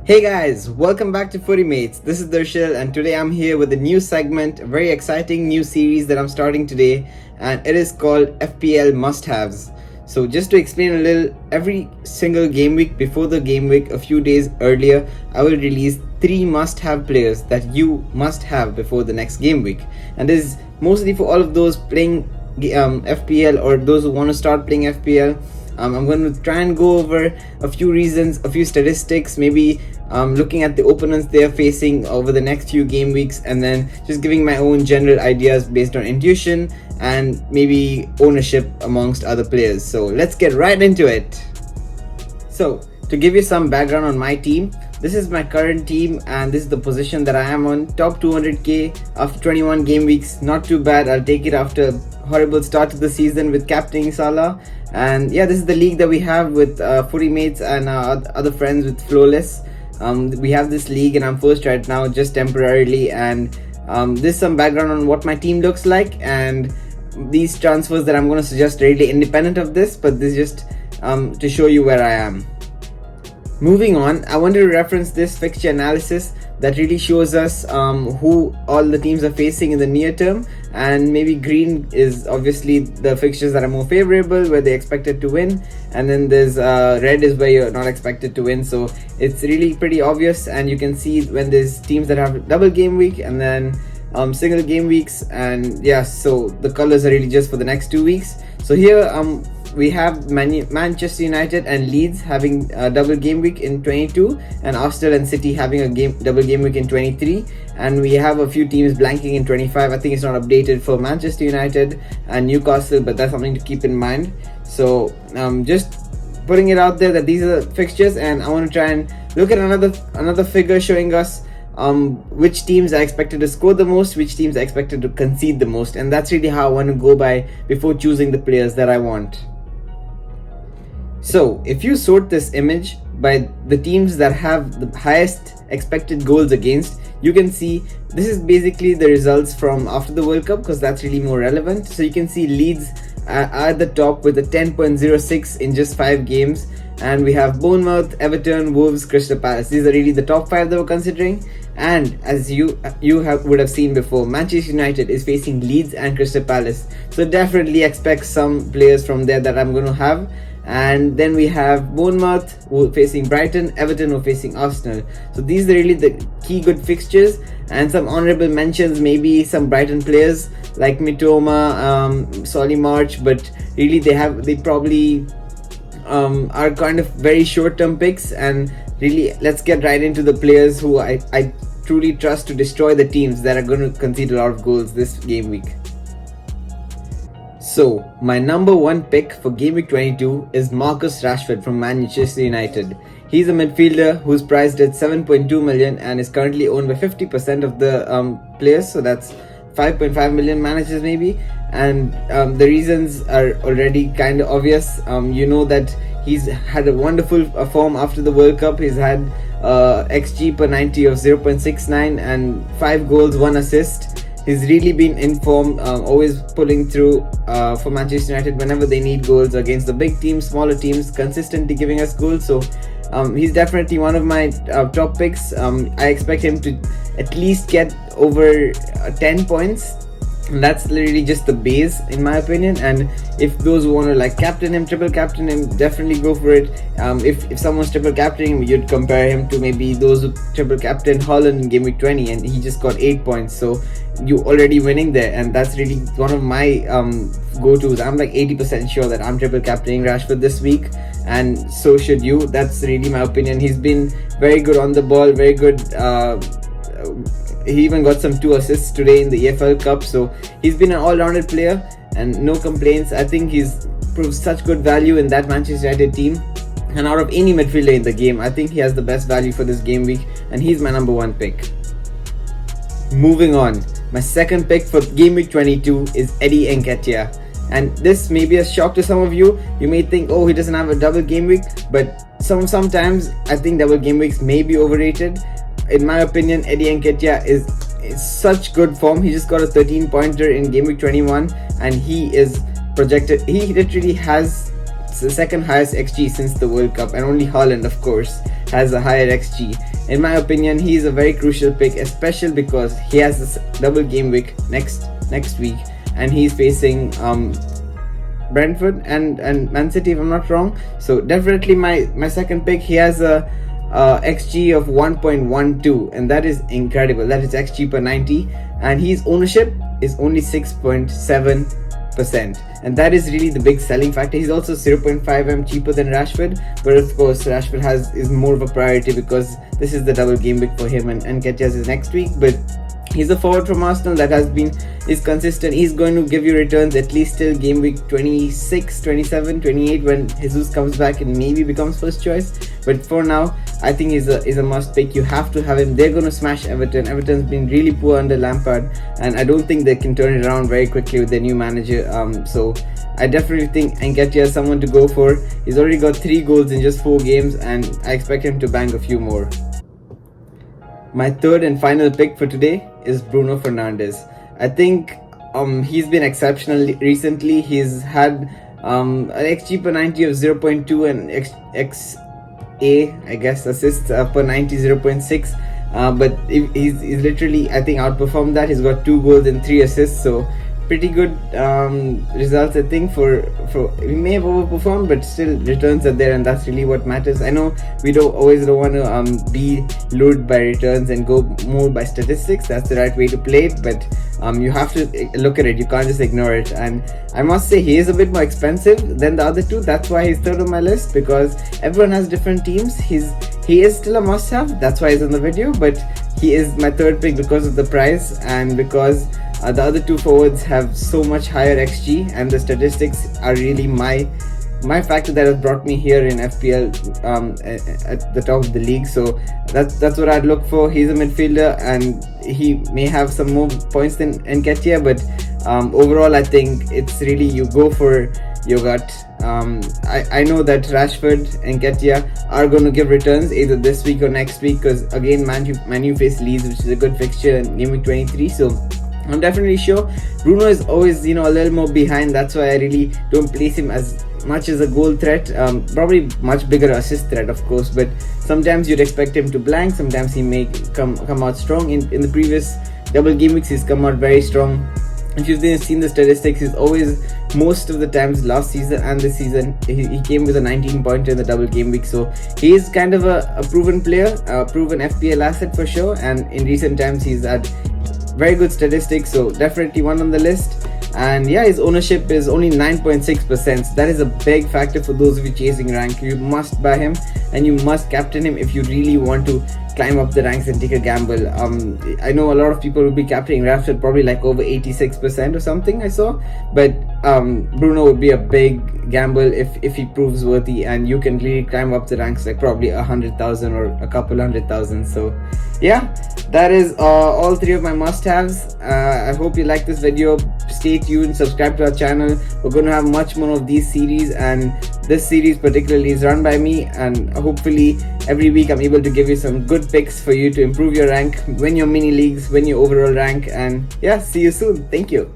Hey guys, welcome back to Footy Mates. This is Darshil and today I'm here with a new segment, a very exciting new series that I'm starting today, and it is called FPL Must-Haves. So just to explain a little, every single game week before the game week, a few days earlier, I will release 3 must-have players that you must have before the next game week. And this is mostly for all of those playing FPL or those who want to start playing FPL. I'm going to try and go over a few reasons, a few statistics, maybe looking at the opponents they are facing over the next few game weeks, and then just giving my own general ideas based on intuition and maybe ownership amongst other players. So let's get right into it. So to give you some background on my team, this is my current team and this is the position that I am on. Top 200k after 21 game weeks, not too bad. I'll take it after a horrible start to the season with captaining Salah. And yeah, this is the league that we have with Footy Mates and other friends with Flawless. We have this league and I'm first right now, just temporarily, and this is some background on what my team looks like, and these transfers that I'm going to suggest are really independent of this, but this is just to show you where I am. Moving on, I want to reference this fixture analysis that really shows us who all the teams are facing in the near term, and maybe green is obviously the fixtures that are more favorable where they're expected to win, and then there's red is where you're not expected to win. So it's really pretty obvious, and you can see when there's teams that have double game week and then single game weeks, and yeah, so the colors are really just for the next 2 weeks. So here we have Manchester United and Leeds having a double game week in 22, and Arsenal and City having a double game week in 23, and we have a few teams blanking in 25. I think it's not updated for Manchester United and Newcastle, but that's something to keep in mind. So just putting it out there that these are the fixtures, and I want to try and look at another figure showing us which teams are expected to score the most, which teams are expected to concede the most, and that's really how I want to go by before choosing the players that I want. So if you sort this image by the teams that have the highest expected goals against, you can see this is basically the results from after the World Cup, because that's really more relevant. So you can see Leeds are at the top with a 10.06 in just 5 games, and we have Bournemouth, Everton, Wolves, Crystal Palace. These are really the top 5 that we're considering. And as you would have seen before, Manchester United is facing Leeds and Crystal Palace, so definitely expect some players from there that I'm going to have. And then we have Bournemouth who are facing Brighton, Everton who are facing Arsenal. So these are really the key good fixtures, and some honourable mentions, maybe some Brighton players like Mitoma, Solly March, but really they probably are kind of very short-term picks. And really, let's get right into the players who I truly trust to destroy the teams that are going to concede a lot of goals this game week. So, my number 1 pick for Game Week 22 is Marcus Rashford from Manchester United. He's a midfielder who's priced at 7.2 million and is currently owned by 50% of the players, so that's 5.5 million managers maybe. And the reasons are already kind of obvious. You know that he's had a wonderful form after the World Cup. He's had XG per 90 of 0.69 and 5 goals, 1 assist. He's really been in form, always pulling through for Manchester United whenever they need goals against the big teams, smaller teams, consistently giving us goals. So he's definitely one of my top picks. I expect him to at least get over 10 points. And that's literally just the base in my opinion, and if those who want to like captain him, triple captain him, definitely go for it. If someone's triple captaining him, you'd compare him to maybe those who triple captain Holland in game week 20 and he just got 8 points, so you already winning there. And that's really one of my go-tos. I'm like 80% sure that I'm triple captaining Rashford this week, and so should you. That's really my opinion. He's been very good on the ball, very good. He even got some 2 assists today in the EFL Cup, so he's been an all-rounded player and no complaints. I think he's proved such good value in that Manchester United team, and out of any midfielder in the game, I think he has the best value for this game week, and he's my number 1 pick. Moving on, my second pick for game week 22 is Eddie Nketiah, and this may be a shock to some of you. You may think, oh, he doesn't have a double game week, but sometimes I think double game weeks may be overrated. In my opinion, Eddie Nketiah is such good form. He just got a 13-pointer in game week 21, and he is projected. He literally has the second highest XG since the World Cup, and only Haaland, of course, has a higher XG. in my opinion, he's a very crucial pick, especially because he has this double game week next week, and he's facing Brentford and Man City, if I'm not wrong. So definitely my second pick. He has a XG of 1.12, and that is incredible. That is XG per 90, and his ownership is only 6.7%, and that is really the big selling factor. He's also 0.5M cheaper than Rashford, but of course Rashford is more of a priority because this is the double game week for him, and Nketiah's is next week. But he's a forward from Arsenal that is consistent. He's going to give you returns at least till game week 26, 27, 28 when Jesus comes back and maybe becomes first choice. But for now, I think he's a must pick. You have to have him. They're going to smash Everton. Everton's been really poor under Lampard, and I don't think they can turn it around very quickly with their new manager. So I definitely think Nketiah is someone to go for. He's already got 3 goals in just 4 games, and I expect him to bang a few more. My third and final pick for today is Bruno Fernandes. I think he's been exceptional recently. He's had an XG per 90 of 0.2 and XA, I guess, assists per 90 0.6. But he's literally, I think, outperformed that. He's got 2 goals and 3 assists, so pretty good results, I think. For we may have overperformed, but still returns are there, and that's really what matters. I know we don't want to be lured by returns and go more by statistics. That's the right way to play it, but you have to look at it. You can't just ignore it. And I must say, he is a bit more expensive than the other two. That's why he's third on my list, because everyone has different teams. He is still a must-have. That's why he's in the video, but he is my third pick because of the price and because the other 2 forwards have so much higher XG, and the statistics are really my factor that has brought me here in FPL at the top of the league. So that's what I'd look for. He's a midfielder, and he may have some more points than Nketiah, but overall I think it's really, you go for your gut. I know that Rashford and Nketiah are going to give returns either this week or next week, because again MANU face Leeds, which is a good fixture in game week 23. So I'm definitely sure Bruno is always, a little more behind. That's why I really don't place him as much as a goal threat. Probably much bigger assist threat, of course, but sometimes you'd expect him to blank. Sometimes he may come out strong. In the previous double game weeks, he's come out very strong. If you've seen the statistics, he's always, most of the times last season and this season, he came with a 19-pointer in the double game week. So he is kind of a proven player, a proven FPL asset for sure, and in recent times he's had very good statistics, so definitely one on the list. And yeah, his ownership is only 9.6%. So that is a big factor for those of you chasing rank. You must buy him, and you must captain him if you really want to climb up the ranks and take a gamble. I know a lot of people will be captaining Rashford, probably like over 86% or something I saw, but Bruno would be a big gamble if he proves worthy, and you can really climb up the ranks like probably 100,000 or a couple 100,000. So yeah, that is all 3 of my must-haves. I hope you like this video. Stay tuned, subscribe to our channel. We're going to have much more of these series, and this series particularly is run by me, and hopefully every week I'm able to give you some good picks for you to improve your rank, win your mini leagues, win your overall rank. And yeah, see you soon. Thank you.